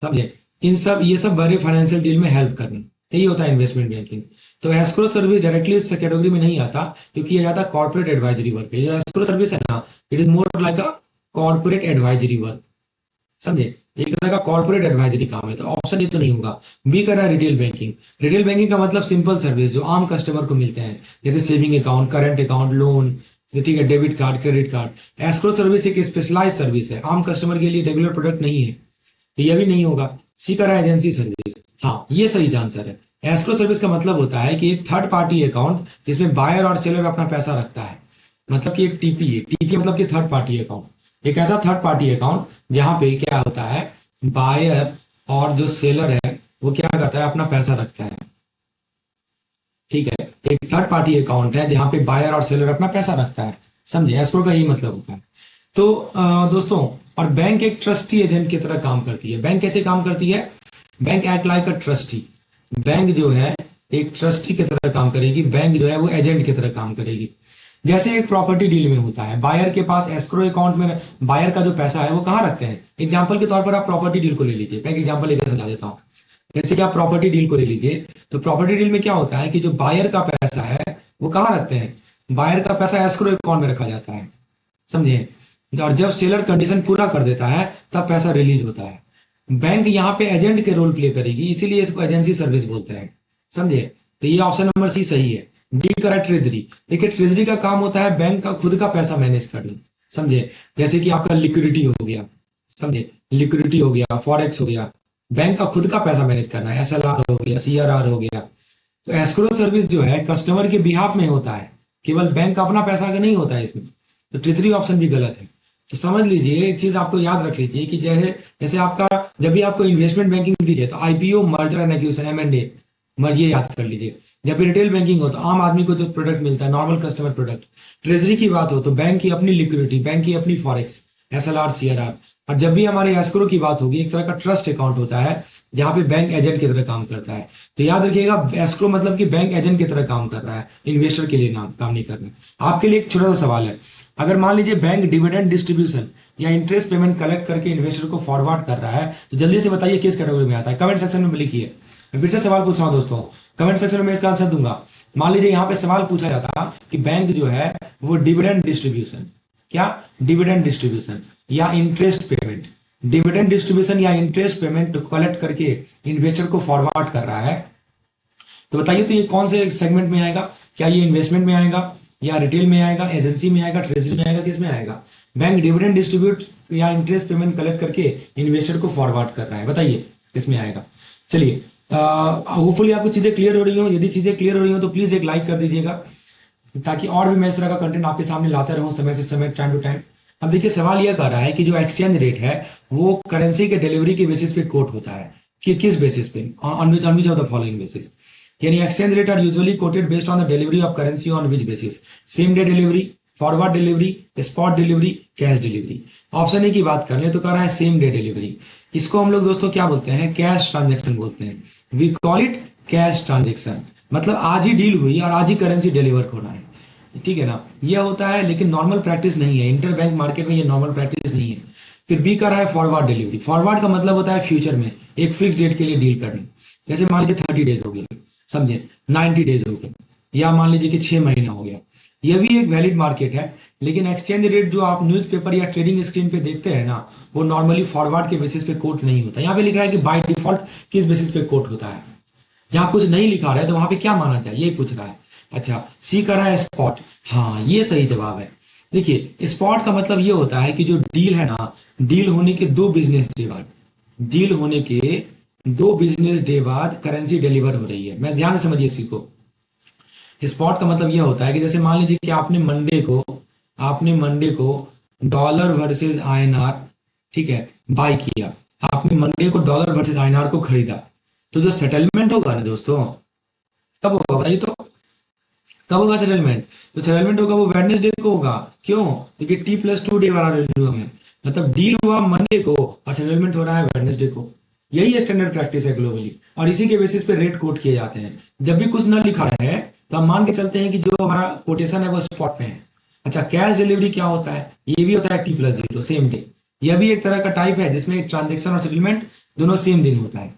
समझे, इन सब ये सब बड़े फाइनेंशियल डील में हेल्प करना, यही होता है इन्वेस्टमेंट बैंकिंग। तो एस्क्रो सर्विस डायरेक्टली इस कैटेगरी में नहीं आता, क्योंकि ये ज्यादा कॉर्पोरेट एडवाइजरी वर्क है। जो एस्क्रो सर्विस है ना, it is more like a corporate advisory work, समझे, एक तरह का कॉर्पोरेट एडवाइजरी काम है। तो ऑप्शन ये तो नहीं होगा। बी कर रहा है रिटेल बैंकिंग। रिटेल बैंकिंग का मतलब सिंपल सर्विस जो आम कस्टमर को मिलते हैं, जैसे saving account, current account, loan, ठीक है, debit card, credit card. Escrow service एक स्पेशलाइज सर्विस है, आम कस्टमर के लिए रेगुलर प्रोडक्ट नहीं है, तो यह भी नहीं होगा। सी कर रहा है एजेंसी सर्विस। हाँ, ये सही आंसर है। एस्क्रो सर्विस का मतलब होता है कि एक थर्ड पार्टी अकाउंट जिसमें बायर और सेलर अपना पैसा रखता है, मतलब कि एक टीपी है। टीपी मतलब कि थर्ड पार्टी अकाउंट, एक ऐसा थर्ड पार्टी अकाउंट जहां पे क्या होता है, बायर और जो सेलर है वो क्या करता है, अपना पैसा रखता है, ठीक है। एक थर्ड पार्टी अकाउंट है जहां पे बायर और सेलर अपना पैसा रखता है, समझे। एस्क्रो का यही मतलब होता है। तो दोस्तों, और बैंक एक ट्रस्टी एजेंट की तरह काम करती है। बैंक कैसे काम करती है, bank act like a trustee. Bank जो है एक ट्रस्टी की तरह काम करेगी, बैंक जो है वो एजेंट की तरह काम करेगी। जैसे एक प्रॉपर्टी डील में होता है, बायर के पास एस्क्रो अकाउंट में बायर का जो पैसा है वो कहाँ रखते हैं। एग्जांपल के तौर पर आप प्रॉपर्टी डील को ले लीजिए, मैं एग्जांपल लेकर समझा देता हूँ। जैसे कि आप प्रॉपर्टी डील को ले लीजिए, तो प्रॉपर्टी डील में क्या होता है कि जो बायर का पैसा है वो कहाँ रखते हैं, बायर का पैसा एस्क्रो अकाउंट में रखा जाता है, समझे। और जब सेलर कंडीशन पूरा कर देता है तब पैसा रिलीज होता है। बैंक यहाँ पे एजेंट के रोल प्ले करेगी, इसीलिए इसको एजेंसी सर्विस बोलते हैं, समझे। तो ये ऑप्शन नंबर सी सही है। डी करा ट्रेजरी। देखिए ट्रेजरी का काम होता है बैंक का खुद का पैसा मैनेज करना, समझे। जैसे कि आपका लिक्विडिटी हो गया, समझे, लिक्विडिटी हो गया, फॉरेक्स हो गया, बैंक का खुद का पैसा मैनेज करना है। एसएलआर हो गया, सीआरआर हो गया। तो एस्क्रो सर्विस जो है कस्टमर के बिहाफ में होता है, केवल बैंक का अपना पैसा का नहीं होता है इसमें। तो ट्रेजरी ऑप्शन भी गलत है। तो समझ लीजिए, एक चीज आपको याद रख लीजिए कि जैसे जैसे आपका जब भी आपको इन्वेस्टमेंट बैंकिंग दीजिए तो आईपीओ, मर्जर एंड एक्विजिशन, एम&ए, ये याद कर लीजिए। जब भी रिटेल बैंकिंग हो तो आम आदमी को जो प्रोडक्ट मिलता है, नॉर्मल कस्टमर प्रोडक्ट। ट्रेजरी की बात हो तो बैंक की अपनी लिक्विडिटी, बैंक की अपनी फॉरेक्स, एसएलआर, सीआरआर। और जब भी हमारे एस्क्रो की बात होगी, एक तरह का ट्रस्ट अकाउंट होता है जहां पे बैंक एजेंट की तरह काम करता है। तो याद रखिएगा, एस्क्रो मतलब कि बैंक एजेंट की तरह काम कर रहा है, इन्वेस्टर के लिए काम नहीं कर रहा है। आपके लिए एक छोटा सा सवाल है, अगर मान लीजिए बैंक डिविडेंड डिस्ट्रीब्यूशन या इंटरेस्ट पेमेंट कलेक्ट करके इन्वेस्टर को फॉरवर्ड कर रहा है, तो जल्दी से बताइए किस कैटेगरी में आता है। कमेंट सेक्शन में लिखिए। मैं फिर से सवाल पूछ रहा हूं दोस्तों, कमेंट सेक्शन में इसका आंसर दूंगा। मान लीजिए यहाँ पे सवाल पूछा जाता कि बैंक जो है वो डिविडेंड डिस्ट्रीब्यूशन, क्या डिविडेंड डिस्ट्रीब्यूशन या इंटरेस्ट पेमेंट, डिविडेंड डिस्ट्रीब्यूशन या इंटरेस्ट पेमेंट कलेक्ट करके इन्वेस्टर को फॉरवर्ड कर रहा है, तो बताइए तो ये कौन से सेगमेंट में आएगा। क्या ये इन्वेस्टमेंट में आएगा, या रिटेल में आएगा, एजेंसी में आएगा, ट्रेजरी में आएगा, किस में आएगा। बैंक डिविडेंड डिस्ट्रीब्यूट या इंटरेस्ट पेमेंट कलेक्ट करके इन्वेस्टर को फॉरवर्ड कर रहा है, बताइए किसमें आएगा। चलिए, होपफुली आपको चीजें क्लियर हो रही हो। यदि चीजें क्लियर हो रही हो तो प्लीज एक लाइक कर दीजिएगा, ताकि और भी मैं इस तरह का कंटेंट आपके सामने लाता रहूं समय से समय, टाइम टू टाइम। अब देखिए सवाल यह कर रहा है कि जो एक्सचेंज रेट है वो करेंसी के डिलीवरी के बेसिस पे कोट होता है, कि किस बेसिस पे, on which of the following basis. यानी exchange rate are usually quoted based on the delivery of currency on which basis, same day delivery, forward delivery, spot delivery, cash delivery. Option A की बात कर ले तो कह रहा है same day delivery. इसको हम लोग दोस्तों क्या बोलते हैं, कैश ट्रांजेक्शन बोलते हैं। We call it cash transaction, मतलब आज ही डील हुई और आज ही करेंसी डिलीवर होना है, ठीक है ना, यह होता है। लेकिन नॉर्मल प्रैक्टिस नहीं है, इंटर बैंक मार्केट में ये नॉर्मल प्रैक्टिस नहीं है। फिर बी कर रहा है फॉरवर्ड डिलीवरी। फॉरवर्ड का मतलब होता है फ्यूचर में एक फिक्स डेट के लिए डील करनी। जैसे मान लीजिए 30 डेज हो गया, समझे, 90 डेज हो गया, या मान लीजिए कि 6 महीना हो गया। यह भी एक वैलिड मार्केट है, लेकिन एक्सचेंज रेट जो आप न्यूज़पेपर या ट्रेडिंग स्क्रीन पे देखते हैं ना, वो नॉर्मली फॉरवर्ड के बेसिस पे कोट नहीं होता। यहाँ पे लिख रहा है कि बाय डिफॉल्ट किस बेसिस पे कोट होता है। जहां कुछ नहीं लिखा रहा है तो वहां पे क्या माना जाए, यही पूछ रहा है। अच्छा, सी कर रहा है स्पॉट। हाँ, ये सही जवाब है। देखिए, स्पॉट का मतलब ये होता है कि जो डील है ना, डील होने के 2 बिजनेस डे बाद, डील होने के 2 बिजनेस डे बाद करेंसी डिलीवर हो रही है। मैं ध्यान से समझिए इसी को। स्पॉट का मतलब यह होता है कि जैसे मान लीजिए कि आपने मंडे को डॉलर वर्सेस आईएनआर, ठीक है, बाय किया। आपने मंडे को डॉलर वर्सेस आईएनआर को खरीदा, तो जो सेटलमेंट होगा ना दोस्तों, कब होगा बताइए तो, कब होगा सेटलमेंट? तो सेटलमेंट होगा वो वेडनेसडे को होगा। क्यों? क्योंकि T+2 डे वाला रेन्यू है, मतलब डील हुआ मंडे को और सेटलमेंट हो रहा है वेडनेसडे को। यही स्टैंडर्ड प्रैक्टिस है ग्लोबली, और इसी के बेसिस पे रेट कोट किए जाते हैं। जब भी कुछ न लिखा है तो हम मान के चलते हैं कि जो हमारा कोटेशन है वो स्पॉट में है। अच्छा, कैश डिलीवरी क्या होता है? ये भी होता है T+0 सेम डे। यह भी एक तरह का टाइप है जिसमें ट्रांजेक्शन और सेटलमेंट दोनों सेम दिन होता है।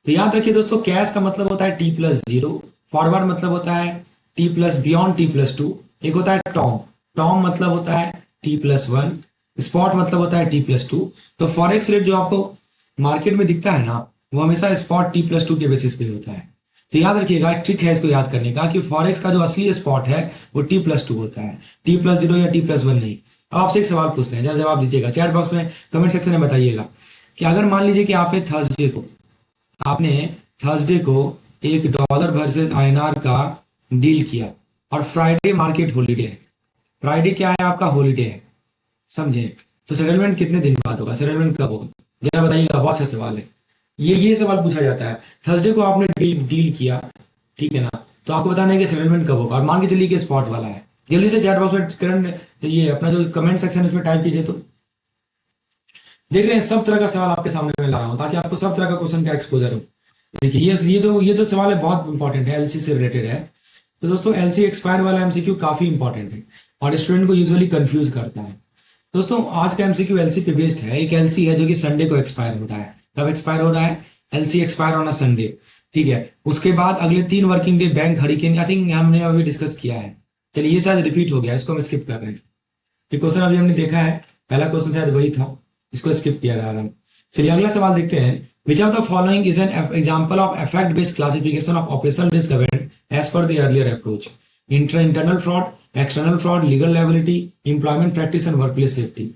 तो याद रखिए दोस्तों, कैश का मतलब होता है T+0, फॉरवर्ड मतलब होता है T प्लस बियॉन्ड T+2, एक होता है टॉम। टॉम मतलब होता है T+1, स्पॉट मतलब होता है T+2। तो फॉरेक्स रेट जो आपको मार्केट में दिखता है ना, वो हमेशा स्पॉट T+2 के बेसिस पे होता है। तो याद रखिएगा, एक ट्रिक है इसको याद करने का कि फॉरेक्स का जो असली स्पॉट है वो T+2 होता है, T+0 या T+1 नहीं। अब आपसे एक सवाल पूछते हैं, जरा जवाब दीजिएगा, चैट बॉक्स में कमेंट सेक्शन में बताइएगा कि अगर मान लीजिए कि आपने थर्सडे को $1 वर्सेस आईएनआर का डील किया और फ्राइडे मार्केट हॉलीडे है, फ्राइडे क्या है आपका, हॉलीडे है, समझे, तो सेटलमेंट कितने दिन बाद होगा, सेटलमेंट कब होगा, जरा बताइएगा। बहुत अच्छा सवाल है ये सवाल पूछा जाता है। थर्सडे को आपने डील किया, ठीक है ना, तो आपको बताना है कि सेटलमेंट कब होगा, और मान के चलिए कि स्पॉट वाला है। जल्दी से चैट बॉक्स में करंट ये अपना जो कमेंट सेक्शन है उसमें टाइप कीजिए। तो देख रहे हैं, सब तरह का सवाल आपके सामने में ला रहा हूं ताकि आपको सब तरह का क्वेश्चन का एक्सपोजर हो। देखिए, ये जो सवाल है बहुत इंपॉर्टेंट है, एलसी से रिलेटेड है। तो दोस्तों, एलसी एक्सपायर वाला एमसीक्यू काफी इंपॉर्टेंट है और स्टूडेंट को यूजुअली कंफ्यूज करता है। दोस्तों, आज का एमसीक्यू एलसी पे बेस्ड है। एक एलसी है जो कि संडे को एक्सपायर हो रहा है। कब एक्सपायर हो रहा है? एलसी एक्सपायर ऑन संडे, ठीक है। उसके बाद अगले 3 working day bank hurricane, I think हमने अभी डिस्कस किया है। चलिए, ये शायद रिपीट हो गया, इसको हम स्किप कर रहे हैं। ये क्वेश्चन अभी हमने देखा है, पहला क्वेश्चन शायद वही था, इसको स्किप किया जा रहा है। चलिए अगला सवाल देखते हैं। Which of the following is an example of effect-based classification of operational risk event as per the earlier approach? Internal fraud, external fraud, legal liability, employment practice and workplace safety.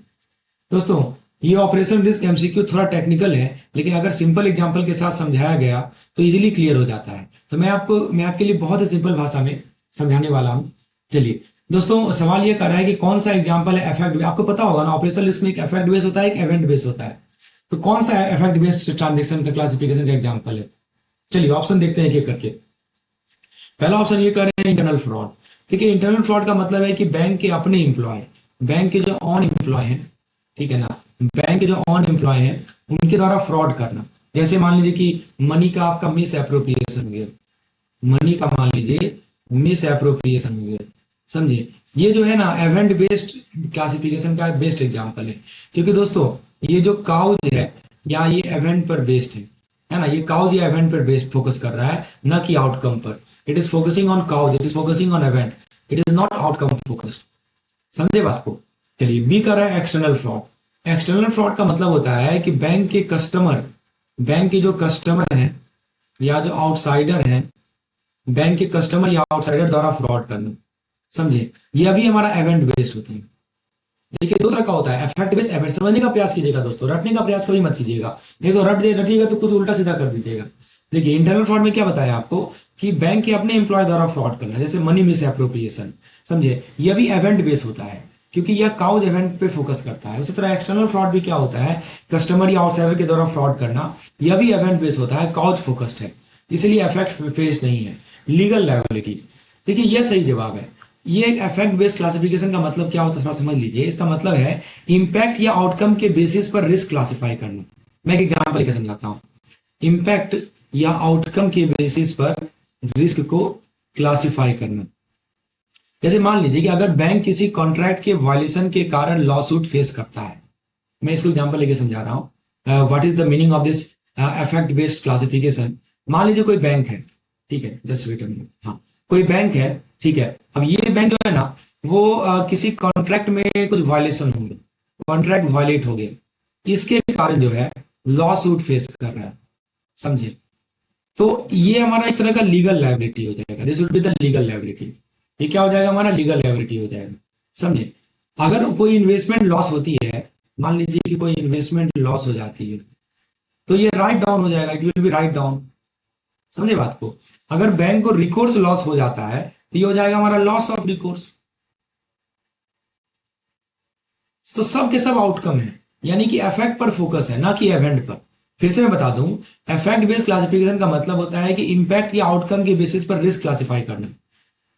दोस्तों, ये ऑपरेशन रिस्क एमसीक्यू थोड़ा technical है, लेकिन अगर simple example के साथ समझाया गया तो इजीली क्लियर हो जाता है। तो मैं आपके लिए बहुत ही सिंपल भाषा में समझाने वाला हूं। चलिए दोस्तों, सवाल ये कर रहा है कि कौन सा एग्जांपल है इफेक्ट। आपको पता होगा ना, ऑपरेशन रिस्क में एक इफेक्ट बेस होता है, एक इवेंट बेस होता है। तो कौन सा इफेक्ट बेस्ड ट्रांजैक्शन का क्लासिफिकेशन का एग्जांपल है? चलिए ऑप्शन देखते हैं एक एक करके। पहला ऑप्शन ये कर रहे हैं इंटरनल फ्रॉड। ठीक है, इंटरनल फ्रॉड का मतलब है कि बैंक के अपने एम्प्लॉय, बैंक के जो ऑन एम्प्लॉय हैं, ठीक है ना, बैंक के जो ऑन एम्प्लॉय हैं उनके द्वारा फ्रॉड करना। जैसे मान लीजिए कि मनी का आपका मिस एप्रोप्रिएशन हो गया, मनी का मान लीजिए मिस एप्रोप्रिएशन हो गया, समझिए। ये जो है ना इवेंट बेस्ड क्लासिफिकेशन का बेस्ट एग्जांपल है, क्योंकि दोस्तों ये जो काउज है या ये इवेंट पर बेस्ड है ना, ये काउज या इवेंट पर बेस्ड फोकस कर रहा है, न कि आउटकम पर। It is focusing on cause, it is focusing on event, it is not outcome focused. समझे बात को? चलिए, बी कर रहा है एक्सटर्नल फ्रॉड। एक्सटर्नल फ्रॉड का मतलब होता है कि बैंक के कस्टमर, बैंक के जो कस्टमर हैं या जो आउटसाइडर हैं, बैंक के कस्टमर या आउटसाइडर द्वारा फ्रॉड करना, समझे। यह भी हमारा इवेंट बेस्ड होता है। देखिए, 2 तरह का होता है, इफेक्ट बेस्ड, इवेंट। समझने का प्रयास कीजिएगा दोस्तों, रटने का प्रयास कभी मत कीजिएगा, नहीं तो रटिएगा तो कुछ उल्टा सीधा कर दीजिएगा। देखिए, इंटरनल फ्रॉड में क्या बताया आपको कि बैंक के अपने एम्प्लॉय द्वारा फ्रॉड करना, जैसे मनी मिस एप्रोप्रिएशन, समझे। यह भी इवेंट बेस्ड होता है क्योंकि यह काउज इवेंट पे फोकस करता है। उसी तरह एक्सटर्नल फ्रॉड भी क्या होता है, कस्टमर या आउटसाइडर के द्वारा फ्रॉड करना, यह भी इवेंट बेस्ड होता है, काउज फोकस्ड है, इसलिए इफेक्ट बेस्ड नहीं है। लीगल लायबिलिटी, देखिए यह सही जवाब है। ये एक इफेक्ट बेस्ड क्लासिफिकेशन का मतलब क्या होता है थोड़ा समझ लीजिए। इसका मतलब है इम्पैक्ट या आउटकम के बेसिस पर रिस्क क्लासिफाई करना। मैं एक एग्जांपल लेकर समझाता हूं। इम्पैक्ट या आउटकम के बेसिस पर रिस्क को क्लासिफाई करना। जैसे मान लीजिए कि अगर बैंक किसी कॉन्ट्रैक्ट के वायलेशन के कारण लॉ सूट फेस करता है, मैं इसको एग्जांपल लेके समझा रहा हूं। What is the meaning of this effect based classification. मान लीजिए कोई बैंक है, ठीक है, जस्ट वेट अ मिनट, हाँ, कोई बैंक है, ठीक है। अब ये बैंक जो है ना, वो किसी कॉन्ट्रैक्ट में कुछ वायलेशन हो गया, कॉन्ट्रैक्ट वायलेट हो गया, इसके कारण जो है लॉ सूट फेस कर रहा है, समझे। तो ये हमारा एक तरह का लीगल लायबिलिटी हो जाएगा, this will be the legal liability. ये क्या हो जाएगा, हमारा लीगल लायबिलिटी हो जाएगा, समझे। अगर कोई इन्वेस्टमेंट लॉस होती है, मान लीजिए कि कोई इन्वेस्टमेंट लॉस हो जाती है, तो ये राइट डाउन हो जाएगा, it will be write down, समझे बात को। अगर बैंक को रिकोर्स लॉस हो जाता है तो ये हो जाएगा हमारा लॉस ऑफ रिकोर्स। तो सब के सब आउटकम है, यानी कि इफेक्ट पर फोकस है, ना कि इवेंट पर। फिर से मैं बता दूं, इफेक्ट बेस्ड क्लासिफिकेशन का मतलब होता है कि इंपैक्ट या आउटकम के बेसिस पर रिस्क क्लासिफाई करना।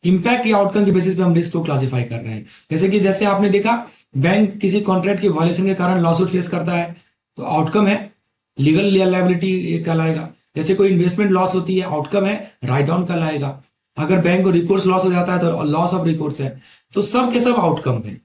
इंपैक्ट या आउटकम के बेसिस पे हम रिस्क को क्लासिफाई कर रहे हैं। जैसे आपने देखा, बैंक किसी कॉन्ट्रैक्ट के वायलेशन के कारण लॉसूट फेस करता है, तो आउटकम है लीगल लायबिलिटी कहलाएगा। जैसे कोई इन्वेस्टमेंट लॉस होती है, आउटकम है राइट डाउन कहलाएगा। अगर बैंक को रिकोर्स लॉस हो जाता है तो लॉस ऑफ रिकोर्स है। तो सब के सब आउटकम है।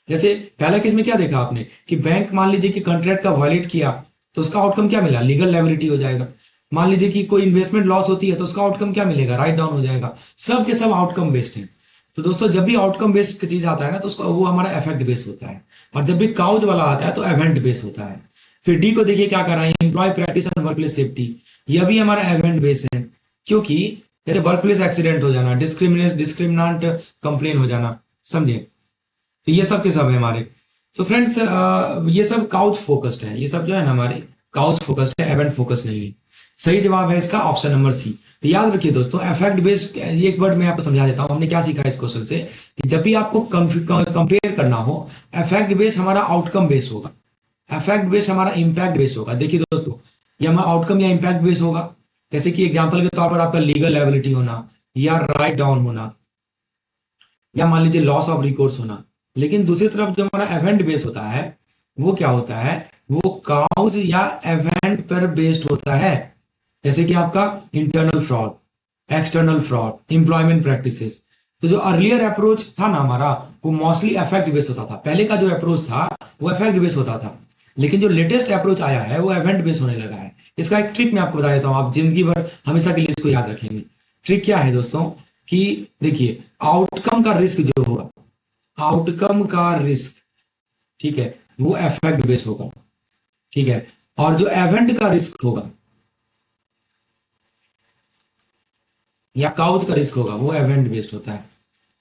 जैसे पहला केस में क्या देखा आपने कि बैंक मान लीजिए कि कॉन्ट्रैक्ट का वायलेट किया, तो उसका आउटकम क्या मिला, लीगल लायबिलिटी हो जाएगा। मान लीजिए कि कोई इन्वेस्टमेंट लॉस होती है, तो उसका आउटकम क्या मिलेगा, राइट डाउन हो जाएगा। सब के सब आउटकम बेस्ड है। तो दोस्तों, जब भी आउटकम बेस्ड चीज आता है ना, तो उसका वो हमारा इफेक्ट बेस्ड होता है। और जब भी काउज वाला आता है तो इवेंट बेस्ड होता है। फिर डी को देखिए क्या कर रहा है, employ practice and workplace safety. यह भी हमारा इवेंट बेस्ड है, क्योंकि जैसे वर्कप्लेस एक्सीडेंट हो जाना, डिस्क्रिमिनेंट कंप्लेन हो जाना, समझे। तो ये सब के सब है हमारे। तो फ्रेंड्स, ये सब काउच फोकस्ड है, ये सब जो है ना हमारे काउच फोकस्ड है, इवेंट फोकस्ड नहीं है। सही जवाब है इसका ऑप्शन नंबर सी। तो याद रखिए दोस्तों, इफेक्ट बेस्ड, एक वर्ड मैं आपको समझा देता हूं हमने क्या सीखा इस क्वेश्चन से, कि जब भी आपको कंपेयर करना हो, इफेक्ट बेस्ड हमारा आउटकम बेस्ड होगा, इफेक्ट बेस्ड हमारा इंपैक्ट बेस्ड होगा। देखिए दोस्तों, ये हमारा आउटकम या इंपैक्ट बेस्ड होगा। जैसे कि एग्जाम्पल के तौर पर आपका लीगल लायबिलिटी होना, या राइट डाउन होना, या मान लीजिए लॉस ऑफ रिकोर्स होना। लेकिन दूसरी तरफ जो हमारा इवेंट बेस होता है, वो क्या होता है, वो काउज या इवेंट पर बेस्ड होता है। जैसे कि आपका internal fraud, external fraud, employment practices. तो जो अर्लियर अप्रोच था ना हमारा, वो मोस्टली इफेक्ट बेस्ड होता था। पहले का जो अप्रोच था वो इफेक्ट बेस्ड होता था, लेकिन जो लेटेस्ट अप्रोच आया है वो इवेंट बेस्ड होने लगा है। इसका एक ट्रिक मैं आपको बता देता हूं, आप जिंदगी भर हमेशा के लिए इसको याद रखेंगे। ट्रिक क्या है दोस्तों, कि देखिए, आउटकम का रिस्क जो होगा, आउटकम का रिस्क, ठीक है, वो इफेक्ट बेस्ड होगा, ठीक है। और जो इवेंट का रिस्क होगा या काउज का रिस्क होगा, वो इवेंट बेस्ड होता है,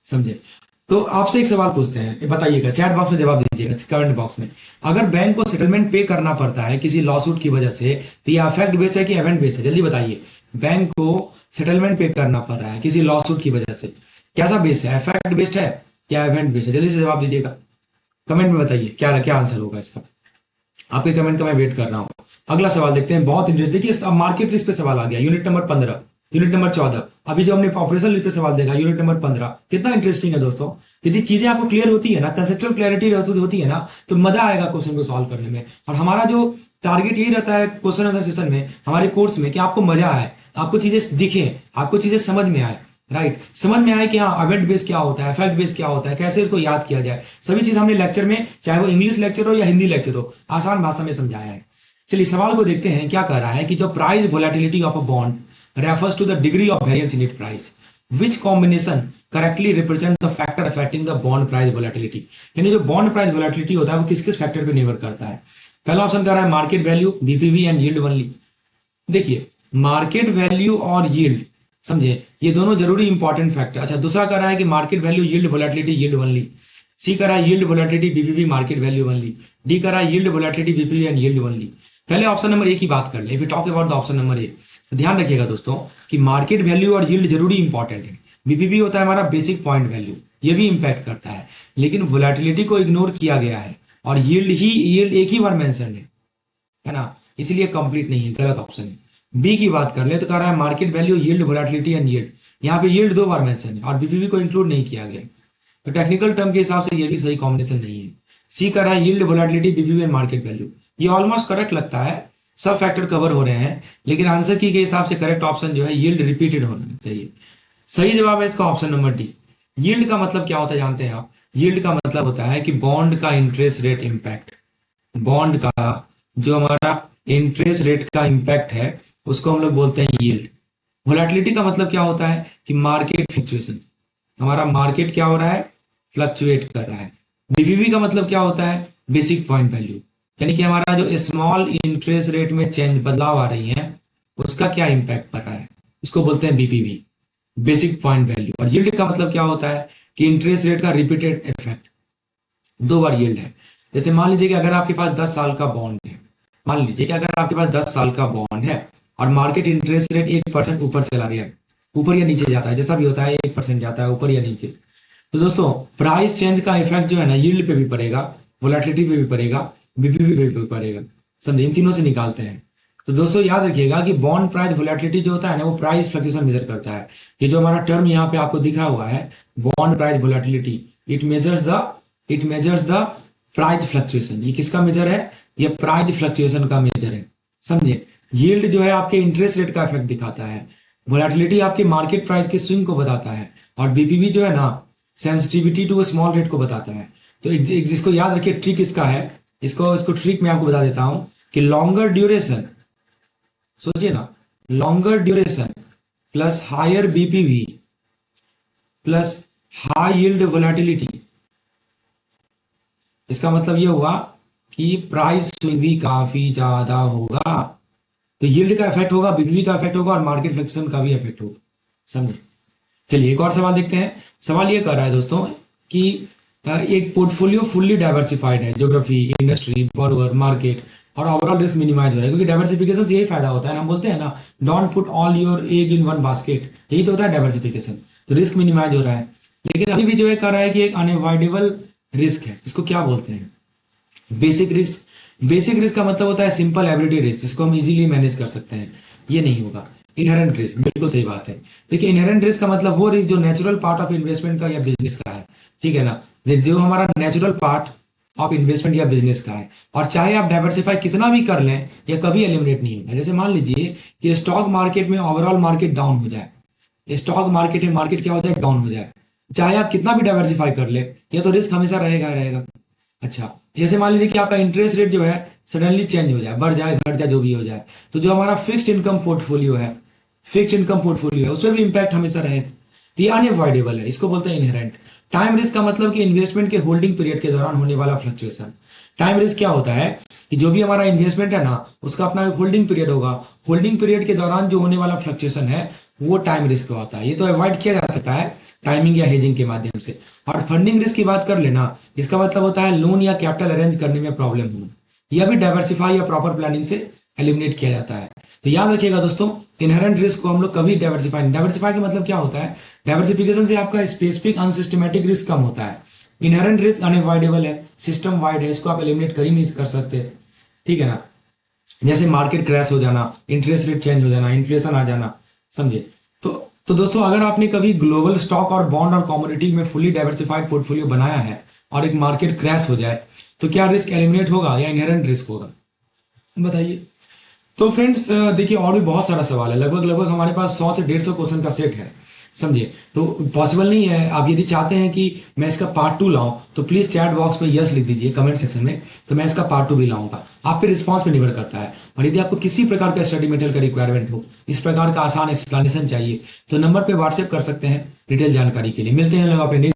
समझे। तो आपसे एक सवाल पूछते हैं, बताइएगा, चैट बॉक्स में जवाब दीजिएगा, कमेंट बॉक्स में। अगर बैंक को सेटलमेंट पे करना पड़ता है किसी लॉसूट की वजह से, तो ये इफेक्ट बेस्ड है कि इवेंट बेस्ड है, जल्दी बताइए। बैंक को सेटलमेंट पे करना पड़ रहा है किसी लॉसूट की वजह से, कैसा बेस्ड है, इफेक्ट बेस्ड है या इवेंट बेस्ड है, जल्दी से जवाब दीजिएगा, कमेंट में बताइए क्या क्या आंसर होगा इसका। आपके कमेंट का मैं वेट कर रहा हूं। अगला सवाल देखते हैं, बहुत इंटरेस्ट। देखिए, मार्केट रिस्क पे सवाल आ गया, यूनिट नंबर 15, यूनिट नंबर 14। अभी जो हमने ऑपरेशन रिस्क पे सवाल देखा, यूनिट नंबर 15, कितना इंटरेस्टिंग है दोस्तों। यदि चीजें आपको क्लियर होती है ना, कंसेप्चुअल क्लैरिटी होती है ना, तो मजा आएगा क्वेश्चन को सॉल्व करने में। और हमारा जो टारगेट यही रहता है क्वेश्चन आंसर सेशन में, हमारे कोर्स में, कि आपको मजा आए, आपको चीजें दिखे, आपको चीजें समझ में आए, राइट, समझ में आए कि हाँ इवेंट बेस क्या होता है, इफेक्ट बेस क्या होता है, कैसे इसको याद किया जाए। सभी चीज हमने लेक्चर में, चाहे वो इंग्लिश लेक्चर हो या हिंदी लेक्चर हो, आसान भाषा में समझाया है। चलिए सवाल को देखते हैं, क्या कह रहा है कि जो price volatility of a bond refers to the degree of variance in it price, which combination correctly represent the factor affecting the bond price volatility. यानी जो बॉन्ड प्राइस वोलेटिलिटी होता है वो किस किस फैक्टर पे निर्भर करता है। पहला ऑप्शन कह रहा है market value, BPV and yield only. देखिए, मार्केट वैल्यू और यील्ड, समझे, ये दोनों जरूरी इंपॉर्टेंट फैक्टर। अच्छा, दूसरा कह रहा है कि market value yield volatility yield only. C कह रहा है yield volatility BPV market value only. D कह रहा है yield volatility BPV and yield only. पहले ऑप्शन नंबर ए की बात कर ले, फिर talk about the option number A. तो ध्यान रखिएगा दोस्तों कि मार्केट वैल्यू और यील्ड जरूरी इंपॉर्टेंट है। बीपीवी होता है हमारा बेसिक पॉइंट वैल्यू, ये भी इंपैक्ट करता है, लेकिन वोलेटिलिटी को इग्नोर किया गया है और यील्ड एक ही बार मेंशन है ना, इसलिए कंप्लीट नहीं है, गलत ऑप्शन है। बी की बात कर ले तो कह रहा है market value yield volatility and yield. यहाँ पे यील्ड 2 बार मेंशन है और बीपीवी को इंक्लूड नहीं किया गया, तो टेक्निकल टर्म के हिसाब से ये भी सही कॉम्बिनेशन नहीं है। सी कर रहा है yield, volatility, BPV and market value. ये ऑलमोस्ट करेक्ट लगता है, सब फैक्टर कवर हो रहे हैं, लेकिन आंसर की के हिसाब से करेक्ट ऑप्शन जो है यील्ड रिपीटेड होना चाहिए। सही जवाब है इसका ऑप्शन नंबर डी। यील्ड का मतलब क्या होता है जानते हैं आप? यील्ड का मतलब होता है कि बॉन्ड का इंटरेस्ट रेट इंपैक्ट, बॉन्ड का जो हमारा इंटरेस्ट रेट का इंपैक्ट है उसको हम लोग बोलते हैं यील्ड। वोलेटिलिटी का मतलब क्या होता है कि मार्केट फ्लक्चुएशन, हमारा मार्केट क्या हो रहा है, फ्लक्चुएट कर रहा है। बीपीवी का मतलब क्या होता है, बेसिक पॉइंट वैल्यू, यानी कि हमारा जो स्मॉल इंटरेस्ट रेट में चेंज बदलाव आ रही है उसका क्या इंपैक्ट पड़ रहा है, उसको बोलते हैं बीपीवी, बेसिक पॉइंट वैल्यू। और यील्ड का मतलब क्या होता है कि इंटरेस्ट रेट का रिपीटेड इफेक्ट, 2 बार यील्ड है। जैसे मान लीजिए कि अगर आपके पास 10 साल का बॉन्ड है, मान लीजिए कि अगर आपके पास 10 साल का बॉन्ड है और मार्केट इंटरेस्ट रेट 1% ऊपर चला गया, ऊपर या नीचे जाता है, जैसा भी होता है 1% जाता है ऊपर या नीचे, तो दोस्तों प्राइस चेंज का इफेक्ट जो है ना यील्ड पे भी पड़ेगा, वोलेटिलिटी पे भी पड़ेगा, बीपीवी पे भी पड़ेगा। समझे, इन तीनों से निकालते हैं। तो दोस्तों याद रखिएगा कि बॉन्ड प्राइस वोलेटिलिटी जो होता है ना वो प्राइस फ्लक्चुएशन मेजर करता है। ये जो हमारा टर्म यहाँ पे आपको दिखा हुआ है bond price volatility, it measures the price fluctuation. ये किसका मेजर है? ये प्राइस फ्लक्चुएशन का मेजर है। समझे, यील्ड जो है आपके इंटरेस्ट रेट का इफेक्ट दिखाता है, वोलेटिलिटी आपके मार्केट प्राइस के स्विंग को बताता है, और बीपीवी जो है ना सेंसिटिविटी टू स्मॉल रेट को बताता है। तो जिसको याद रखिए, ट्रिक इसका है, इसको ट्रिक मैं आपको बता देता हूं कि लॉन्गर ड्यूरेशन, सोचिए ना, longer duration plus higher BPV plus high yield volatility, इसका मतलब ये हुआ कि प्राइस स्विंग भी काफी ज्यादा होगा। तो यील्ड का इफेक्ट होगा, बीपीवी का इफेक्ट होगा और मार्केट फ्लक्चुएशन का भी इफेक्ट होगा। समझे, चलिए एक और सवाल देखते हैं। सवाल ये कर रहा है दोस्तों कि एक पोर्टफोलियो फुल्ली डाइवर्सिफाइड है, ज्योग्राफी, इंडस्ट्री, बॉरोवर, मार्केट और ओवरऑल रिस्क मिनिमाइज हो रहा है, क्योंकि डाइवर्सिफिकेशन से यही फायदा होता है ना, हम बोलते हैं ना don't put all your egg in one basket, यही तो होता है डाइवर्सिफिकेशन। तो रिस्क मिनिमाइज हो रहा है, लेकिन अभी भी जो है कर रहा है कि एक अनअवॉइडेबल रिस्क है, इसको क्या बोलते हैं? Basic risk. बेसिक रिस्क का मतलब होता है सिंपल एवरीडे रिस्क, जिसको हम इजीली मैनेज कर सकते हैं, ये नहीं होगा। इनहेरेंट रिस्क, बिल्कुल सही बात है। देखिए इनहेरेंट रिस्क का मतलब वो रिस्क जो नेचुरल पार्ट ऑफ इन्वेस्टमेंट का या बिजनेस का है, ठीक है ना, जो हमारा नेचुरल पार्ट ऑफ इन्वेस्टमेंट या बिजनेस का है, और चाहे आप डाइवर्सिफाई कितना भी कर लें या कभी एलिमिनेट नहीं होगा। जैसे मान लीजिए कि स्टॉक मार्केट में ओवरऑल मार्केट डाउन हो जाए, स्टॉक मार्केट में मार्केट क्या हो जाए, डाउन हो जाए, चाहे आप कितना भी डाइवर्सिफाई कर ले, ये तो रिस्क हमेशा रहेगा। अच्छा, जैसे मान लीजिए कि आपका इंटरेस्ट रेट जो है सडनली चेंज हो जाए, बढ़ जाए, घट जाए, जो भी हो जाए, तो जो हमारा फिक्स्ड इनकम पोर्टफोलियो है, उसमें भी इंपैक्ट हमेशा रहे, तो ये अनअवॉइडेबल है, इसको बोलते हैं इनहेरेंट। टाइम रिस्क का मतलब कि इन्वेस्टमेंट के होल्डिंग पीरियड के दौरान होने वाला फ्लक्चुएशन। टाइम रिस्क क्या होता है कि जो भी हमारा इन्वेस्टमेंट है ना उसका अपना एक होल्डिंग पीरियड होगा, होल्डिंग पीरियड के दौरान जो होने वाला फ्लक्चुएशन है वो टाइम रिस्क होता है। ये तो अवॉइड किया जा सकता है टाइमिंग या हेजिंग के माध्यम से। और फंडिंग रिस्क की बात कर लेना, इसका मतलब होता है लोन या कैपिटल अरेंज करने में प्रॉब्लम होना, यह भी डाइवर्सिफाई या प्रॉपर प्लानिंग से एलिमिनेट किया जाता है। तो याद रखिएगा दोस्तों, इनहेरेंट रिस्क को हम लोग कभी डाइवर्सिफाई का मतलब क्या होता है, डाइवर्सिफिकेशन से आपका स्पेसिफिक अनसिस्टमेटिक रिस्क कम होता है। इनहेरेंट रिस्क अनअवॉइडेबल है, सिस्टम वाइड है, इसको आप एलिमिनेट कर ही नहीं कर सकते, ठीक है ना। जैसे मार्केट क्रैश हो जाना, इंटरेस्ट रेट चेंज हो जाना, इन्फ्लेशन आ जाना, समझे। तो दोस्तों अगर आपने कभी ग्लोबल स्टॉक और बॉन्ड और कमोडिटी में फुली डाइवर्सिफाइड पोर्टफोलियो बनाया है और एक मार्केट क्रैश हो जाए, तो क्या रिस्क एलिमिनेट होगा या इनहेरेंट रिस्क होगा, बताइए। तो फ्रेंड्स देखिए और भी बहुत सारा सवाल है, लगभग हमारे पास 100 से 150 क्वेश्चन का सेट है, समझे। तो पॉसिबल नहीं है, आप यदि चाहते हैं कि मैं इसका पार्ट 2 लाऊं तो प्लीज चैट बॉक्स में यस लिख दीजिए कमेंट सेक्शन में, तो मैं इसका पार्ट 2 भी लाऊंगा। आपके रिस्पॉन्स पे निर्भर करता है। और यदि आपको किसी प्रकार का स्टडी मटेरियल का रिक्वायरमेंट हो, इस प्रकार का आसान एक्सप्लेनेशन चाहिए, तो नंबर पे व्हाट्सएप कर सकते हैं डिटेल जानकारी के लिए। मिलते हैं लोग अपने